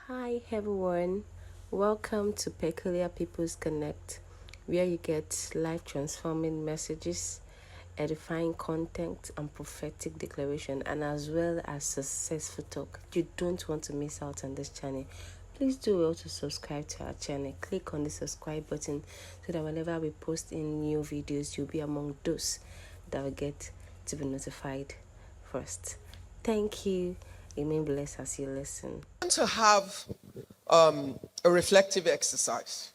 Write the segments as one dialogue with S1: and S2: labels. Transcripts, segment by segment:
S1: Hi everyone, welcome to Peculiar People's Connect, where you get life transforming messages, edifying content, and prophetic declaration, and as well as successful talk. You don't want to miss out on this channel. Please do well to subscribe to our channel. Click on the subscribe button so that whenever we post in new videos, you'll be among those that will get to be notified first. Thank you. Remain blessed as you listen.
S2: To have a reflective exercise.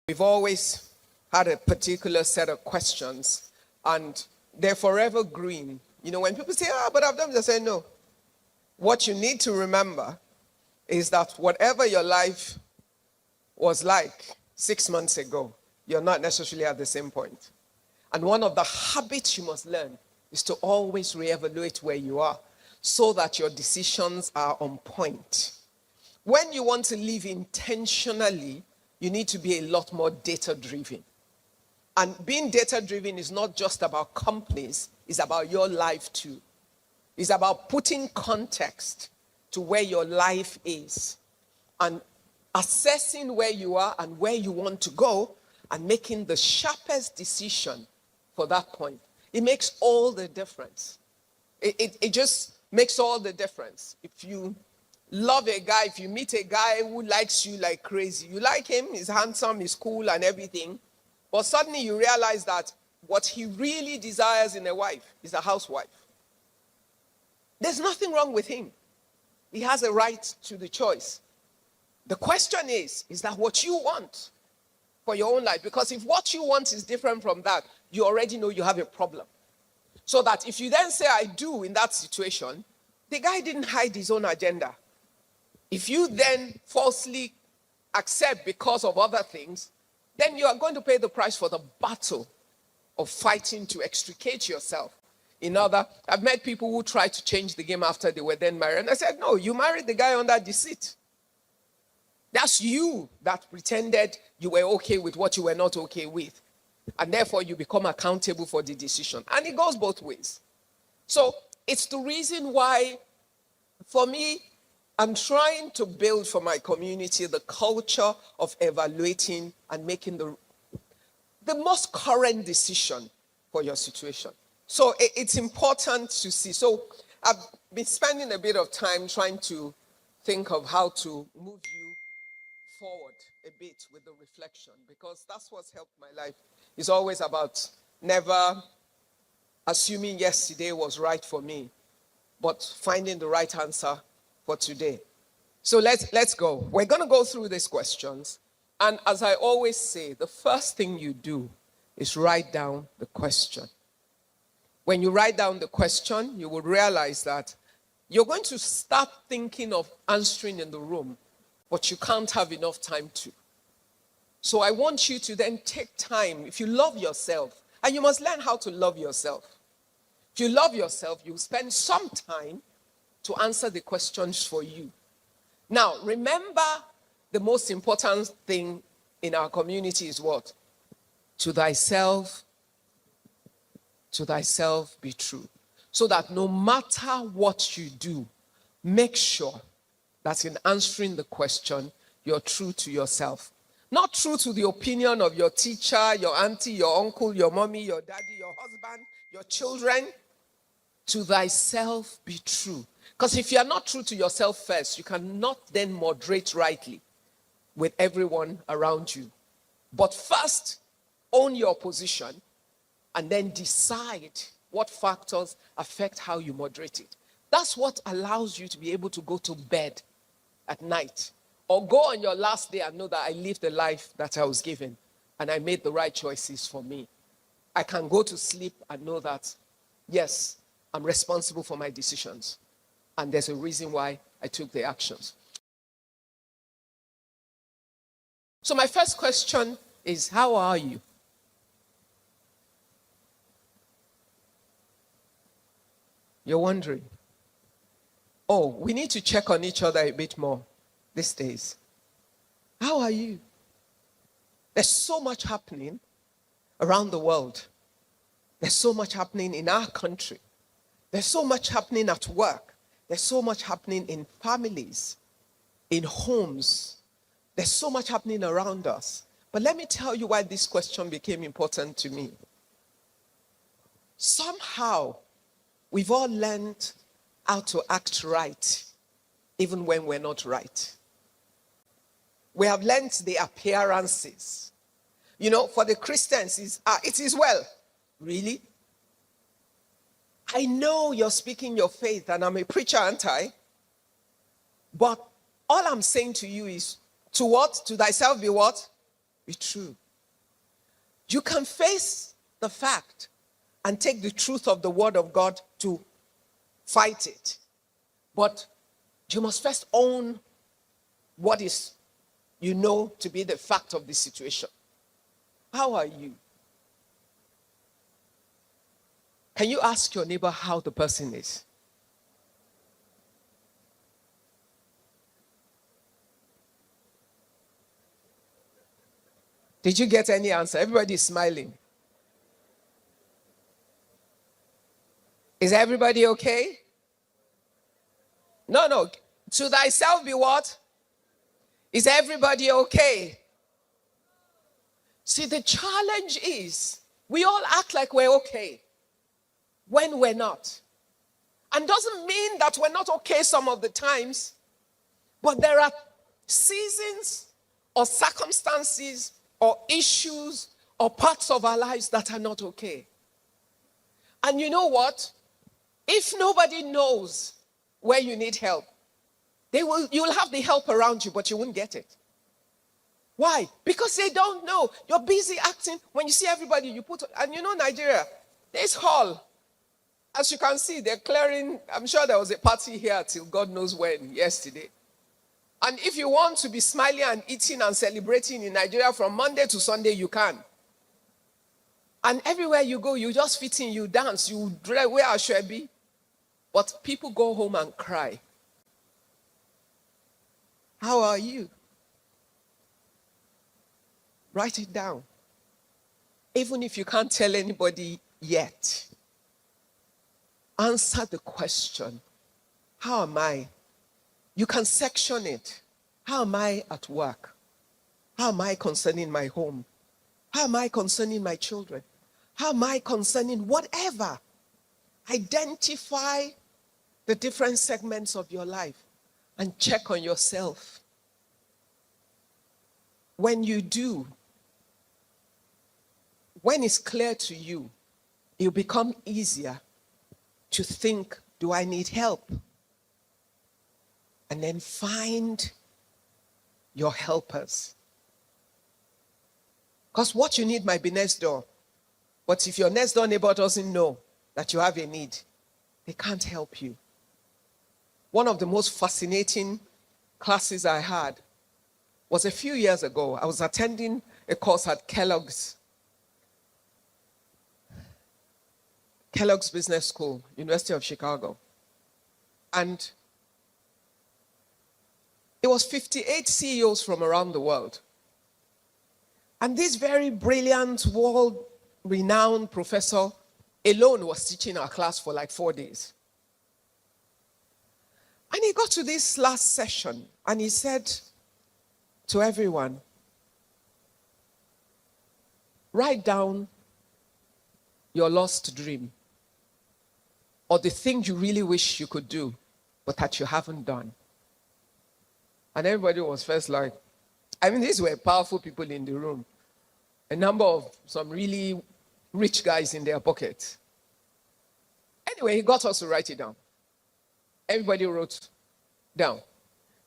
S2: We've always had a particular set of questions, and they're forever green. You know, when people say, but I've done this, I say, no. What you need to remember is that whatever your life was like 6 months ago, you're not necessarily at the same point. And one of the habits you must learn is to always reevaluate where you are so that your decisions are on point. When you want to live intentionally, you need to be a lot more data-driven. And being data-driven is not just about companies, it's about your life too. It's about putting context to where your life is and assessing where you are and where you want to go and making the sharpest decision for that point. It makes all the difference. It just makes all the difference. If you love a guy, if you meet a guy who likes you like crazy, you like him, he's handsome, he's cool and everything, but suddenly you realize that what he really desires in a wife is a housewife. There's nothing wrong with him. He has a right to the choice. The question is that what you want for your own life? Because if what you want is different from that, you already know you have a problem. So that if you then say, I do in that situation, the guy didn't hide his own agenda. If you then falsely accept because of other things, then you are going to pay the price for the battle of fighting to extricate yourself. I've met people who tried to change the game after they were then married. And I said, no, you married the guy under deceit. That's you that pretended you were okay with what you were not okay with. And therefore, you become accountable for the decision. And it goes both ways. So it's the reason why, for me, I'm trying to build for my community the culture of evaluating and making the most current decision for your situation. So it's important to see. So I've been spending a bit of time trying to think of how to move you forward a bit with the reflection, because that's what's helped my life. It's always about never assuming yesterday was right for me, but finding the right answer for today. So let's go. We're going to go through these questions. And as I always say, the first thing you do is write down the question. When you write down the question, you will realize that you're going to start thinking of answering in the room, but you can't have enough time to. So I want you to then take time. If you love yourself, and you must learn how to love yourself. If you love yourself, you spend some time to answer the questions for you. Now, remember, the most important thing in our community is what? To thyself be true. So that no matter what you do, make sure that in answering the question, you're true to yourself. Not true to the opinion of your teacher, your auntie, your uncle, your mommy, your daddy, your husband, your children. To thyself be true. Because if you are not true to yourself first, you cannot then moderate rightly with everyone around you. But first, own your position and then decide what factors affect how you moderate it. That's what allows you to be able to go to bed at night or go on your last day and know that I lived the life that I was given and I made the right choices for me. I can go to sleep and know that, yes, I'm responsible for my decisions. And there's a reason why I took the actions. So my first question is, how are you? You're wondering. Oh, we need to check on each other a bit more these days. How are you? There's so much happening around the world. There's so much happening in our country. There's so much happening at work. There's so much happening in families, in homes. There's so much happening around us. But let me tell you why this question became important to me. Somehow, we've all learned how to act right, even when we're not right. We have learned the appearances. You know, for the Christians, it is well. Really? I know you're speaking your faith, and I'm a preacher, aren't I? But all I'm saying to you is, to what? To thyself be what? Be true. You can face the fact and take the truth of the word of God to fight it. But you must first own what is, you know, to be the fact of the situation. How are you? Can you ask your neighbor how the person is? Did you get any answer? Everybody is smiling. Is everybody okay? No. To thyself be what? Is everybody okay? See, the challenge is we all act like we're okay when we're not. And doesn't mean that we're not okay some of the times, but there are seasons or circumstances or issues or parts of our lives that are not okay. And you know what? If nobody knows where you need help, you'll have the help around you, but you won't get it. Why? Because they don't know. You're busy acting. When you see everybody, you put, and you know Nigeria, this hall, as you can see, they're clearing. I'm sure there was a party here till God knows when, yesterday. And if you want to be smiling and eating and celebrating in Nigeria from Monday to Sunday, you can. And everywhere you go, you just fit in, you dance, you wear a shebi. But people go home and cry. How are you? Write it down. Even if you can't tell anybody yet, answer the question, how am I? You can section it. How am I at work? How am I concerning my home? How am I concerning my children? How am I concerning whatever? Identify the different segments of your life and check on yourself. When you do, when it's clear to you, it'll become easier to think, do I need help? And then find your helpers. Because what you need might be next door. But if your next door neighbor doesn't know that you have a need, they can't help you. One of the most fascinating classes I had was a few years ago. I was attending a course at Kellogg's Business School, University of Chicago. And it was 58 CEOs from around the world. And this very brilliant, world-renowned professor alone was teaching our class for like 4 days. And he got to this last session and he said to everyone, write down your lost dream or the thing you really wish you could do, but that you haven't done. And everybody was first like, these were powerful people in the room. A number of some really rich guys in their pockets. Anyway, he got us to write it down. Everybody wrote down.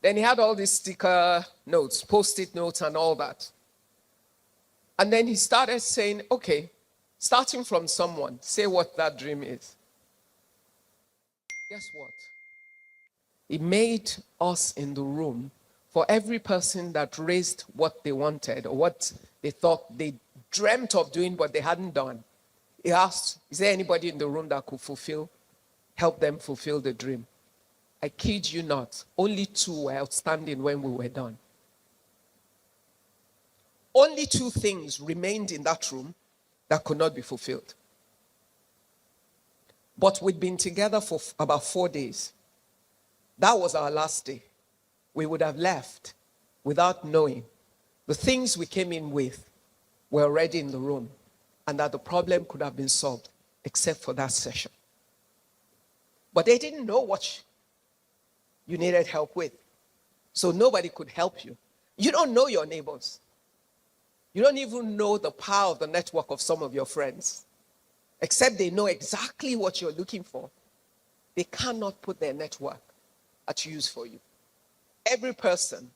S2: Then he had all these sticker notes, post-it notes and all that. And then he started saying, okay, starting from someone, say what that dream is. Guess what? He made us in the room, for every person that raised what they wanted or what they thought they dreamt of doing but they hadn't done, he asked, is there anybody in the room that could help them fulfill the dream? I kid you not, only 2 were outstanding when we were done. Only 2 things remained in that room that could not be fulfilled. But we'd been together for about 4 days. that was our last day. We would have left without knowing the things we came in with were already in the room and that the problem could have been solved except for that session. But they didn't know what you needed help with. So nobody could help you. You don't know your neighbors. You don't even know the power of the network of some of your friends. Except they know exactly what you're looking for. They cannot put their network at use for you. Every person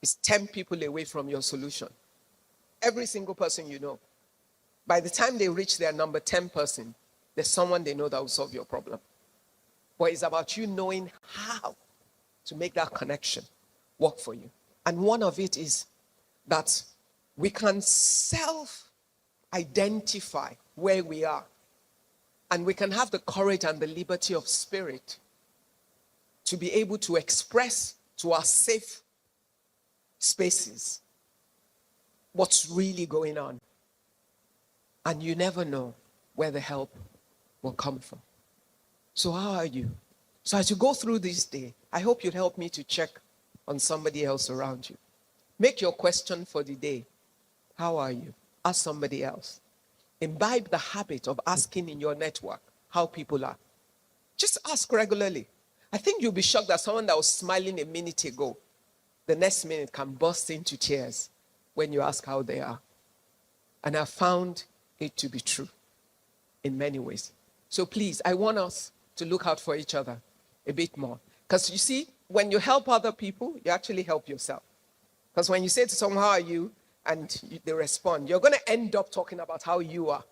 S2: is 10 people away from your solution. Every single person you know. By the time they reach their number 10 person, there's someone they know that will solve your problem. But it's about you knowing how to make that connection work for you. And one of it is that we can self-identify where we are. And we can have the courage and the liberty of spirit to be able to express to our safe spaces what's really going on. And you never know where the help will come from. So how are you? So as you go through this day, I hope you'd help me to check on somebody else around you. Make your question for the day, how are you? Ask somebody else. Imbibe the habit of asking in your network how people are. Just ask regularly. I think you'll be shocked that someone that was smiling a minute ago, the next minute can burst into tears when you ask how they are. And I found it to be true in many ways. So please, I want us to look out for each other a bit more. Because you see, when you help other people, you actually help yourself. Because when you say to someone, how are you? And they respond, you're going to end up talking about how you are.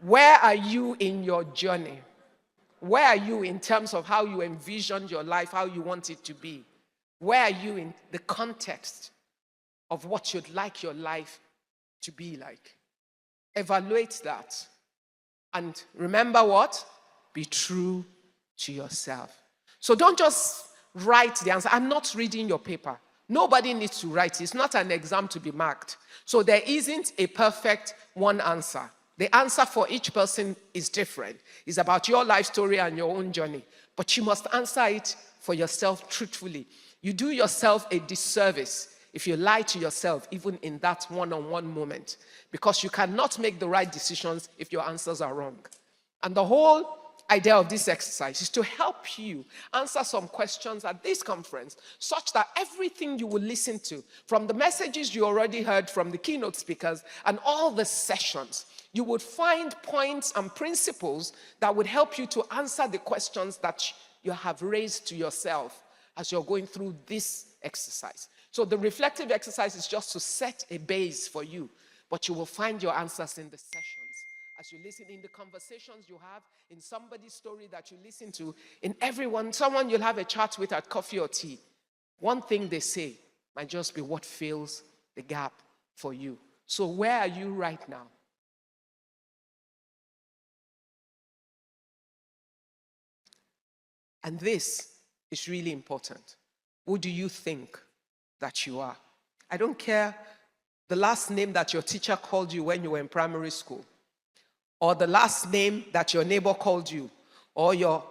S2: Where are you in your journey? Where are you in terms of how you envision your life, how you want it to be? Where are you in the context of what you'd like your life to be like? Evaluate that. And remember what? Be true to yourself. So don't just write the answer. I'm not reading your paper. Nobody needs to write. It's not an exam to be marked. So there isn't a perfect one answer. The answer for each person is different. It's about your life story and your own journey. But you must answer it for yourself truthfully. You do yourself a disservice if you lie to yourself, even in that one-on-one moment, because you cannot make the right decisions if your answers are wrong. And the whole idea of this exercise is to help you answer some questions at this conference, such that everything you will listen to, from the messages you already heard from the keynote speakers and all the sessions, you would find points and principles that would help you to answer the questions that you have raised to yourself as you're going through this exercise. So the reflective exercise is just to set a base for you, but you will find your answers in the sessions. As you listen in the conversations you have, in somebody's story that you listen to, in someone you'll have a chat with at coffee or tea. One thing they say might just be what fills the gap for you. So where are you right now? And this is really important. Who do you think that you are? I don't care the last name that your teacher called you when you were in primary school, or the last name that your neighbor called you, or your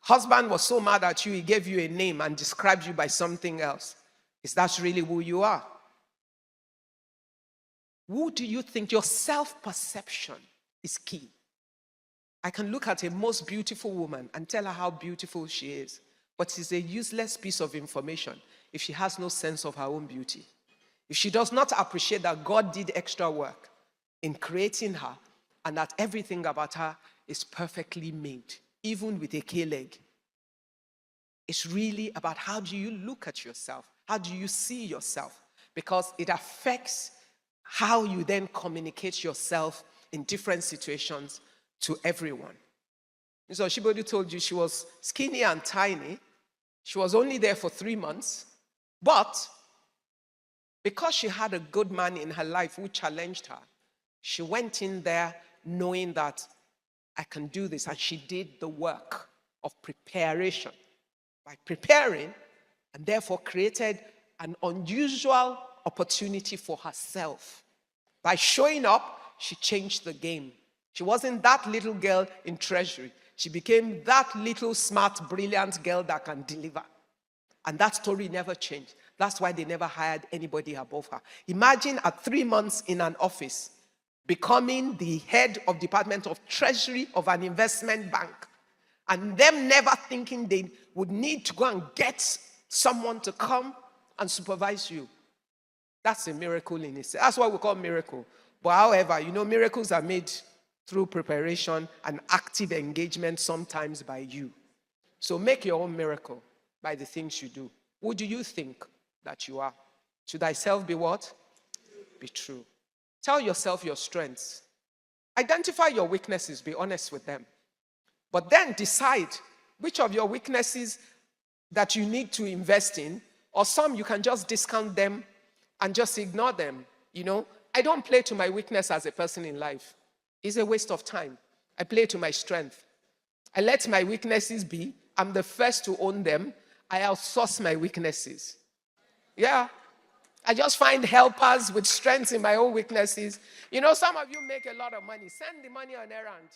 S2: husband was so mad at you, he gave you a name and described you by something else. Is that really who you are? Who do you think? Your self-perception is key. I can look at a most beautiful woman and tell her how beautiful she is, but it's a useless piece of information if she has no sense of her own beauty. If she does not appreciate that God did extra work in creating her and that everything about her is perfectly made, even with a K-leg. It's really about how do you look at yourself? How do you see yourself? Because it affects how you then communicate yourself in different situations to everyone. So Shibodi told you she was skinny and tiny. She was only there for 3 months. But because she had a good man in her life who challenged her, she went in there knowing that I can do this. And she did the work of preparation. By preparing, and therefore created an unusual opportunity for herself. By showing up, she changed the game. She wasn't that little girl in treasury. She became that little smart, brilliant girl that can deliver. And that story never changed. That's why they never hired anybody above her. Imagine at 3 months in an office, becoming the head of Department of Treasury of an investment bank, and them never thinking they would need to go and get someone to come and supervise you. That's a miracle in itself. That's what we call miracle. But however, miracles are made through preparation and active engagement, sometimes by you. So make your own miracle by the things you do. Who do you think that you are? To thyself be what? Be true. Tell yourself your strengths. Identify your weaknesses, be honest with them. But then decide which of your weaknesses that you need to invest in, or some you can just discount them and just ignore them. I don't play to my weakness as a person in life. It's a waste of time. I play to my strength. I let my weaknesses be. I'm the first to own them. I outsource my weaknesses. Yeah. I just find helpers with strengths in my own weaknesses. Some of you make a lot of money. Send the money on errand.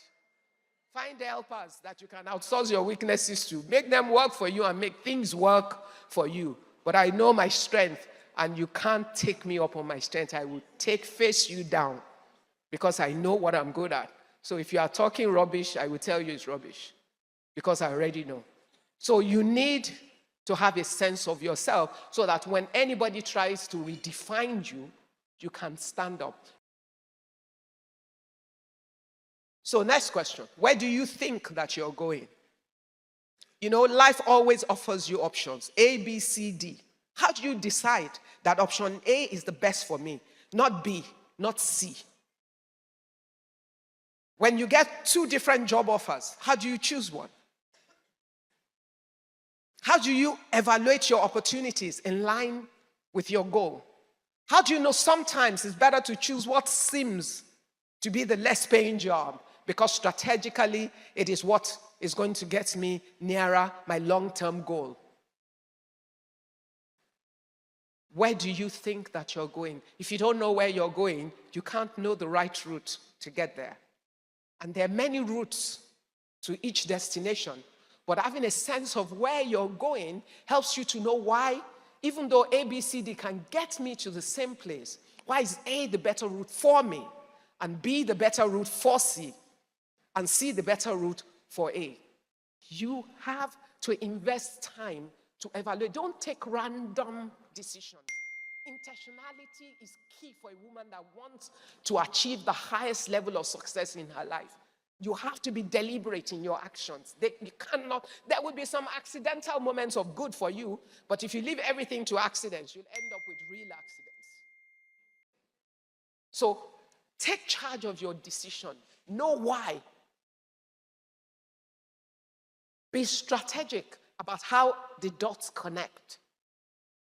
S2: Find helpers that you can outsource your weaknesses to. Make them work for you and make things work for you. But I know my strength, and you can't take me up on my strength. I will face you down because I know what I'm good at. So if you are talking rubbish, I will tell you it's rubbish because I already know. So you need to have a sense of yourself so that when anybody tries to redefine you, you can stand up. So next question, where do you think that you're going? Life always offers you options, A, B, C, D. How do you decide that option A is the best for me, not B, not C? When you get 2 different job offers, how do you choose one? How do you evaluate your opportunities in line with your goal? How do you know sometimes it's better to choose what seems to be the less paying job because strategically it is what is going to get me nearer my long-term goal? Where do you think that you're going? If you don't know where you're going, you can't know the right route to get there. And there are many routes to each destination. But having a sense of where you're going helps you to know why, even though A, B, C, D can get me to the same place, why is A the better route for me, and B the better route for C, and C the better route for A? You have to invest time to evaluate. Don't take random decisions. Intentionality is key for a woman that wants to achieve the highest level of success in her life. You have to be deliberate in your actions. There will be some accidental moments of good for you, but if you leave everything to accidents, you'll end up with real accidents. So take charge of your decision. Know why. Be strategic about how the dots connect.